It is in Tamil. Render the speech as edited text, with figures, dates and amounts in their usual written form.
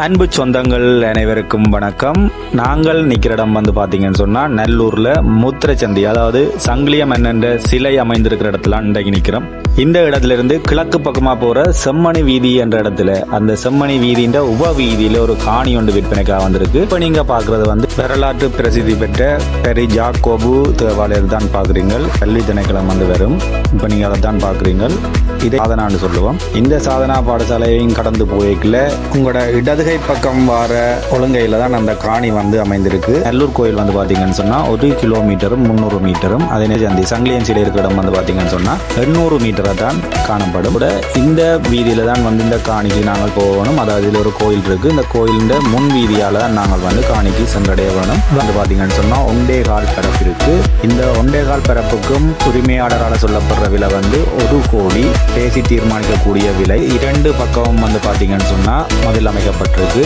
அன்பு சொந்தங்கள் அனைவருக்கும் வணக்கம். நாங்கள் நிற்கிற இடம் வந்து பார்த்தீங்கன்னு சொன்னால் நல்லூரில் முத்திரச்சந்தி, அதாவது சங்கிலிய மன்னன் சிலை அமைந்திருக்கிற இடத்துல இன்றைக்கு நிற்கிறோம். இந்த இடத்துல இருந்து கிழக்கு பக்கமாக போகிற செம்மணி வீதி என்ற இடத்துல, அந்த செம்மணி வீதியின் உப வீதியில் ஒரு காணி ஒன்று விற்பனைக்காக வந்திருக்கு. இப்போ நீங்கள் பார்க்குறது வந்து வரலாற்று பிரசித்தி பெற்ற பெரி ஜாக்கோபு தேவாலயம் தான் பார்க்குறீங்க. கல்வி திணைக்களம் வந்து வரும். இப்போ நீங்கள் அதை தான் பார்க்குறீங்க. இதே சாதனான்னு சொல்லுவோம். இந்த சாதனா பாடசாலையையும் கடந்து போய்க்கல உங்களோட இடதுகை பக்கம் வர ஒழுங்கையில் தான் அந்த காணி வந்து அமைந்திருக்கு. நல்லூர் கோயில் வந்து பார்த்தீங்கன்னு சொன்னால் 1 கிலோமீட்டரும் 300 மீட்டரும், அதே அந்த சங்கிலியன் சிலை இருக்கிற இடம் வந்து பார்த்தீங்கன்னு சொன்னால் 800 மீட்டரை தான் காணப்படும். இந்த வீதியில் தான் வந்து இந்த காணிக்கு நாங்கள் போகணும். அதாவது இதில் ஒரு கோயில் இருக்குது. இந்த கோயிலின் முன் வீதியால் தான் நாங்கள் வந்து காணிக்கு சென்றடைய வேணும். வந்து பார்த்தீங்கன்னு சொன்னால் 1.25 பரப்பு இருக்குது. இந்த 1.25 பரப்புக்கும் உரிமையாளரால் சொல்லப்படுற விலை வந்து 1 கோடி பேசி தீர்மானிக்கக்கூடிய விலை. 2 பக்கமும் வந்து பார்த்தீங்கன்னு சொன்னால் மதில் அமைக்கப்பட்டிருக்கு.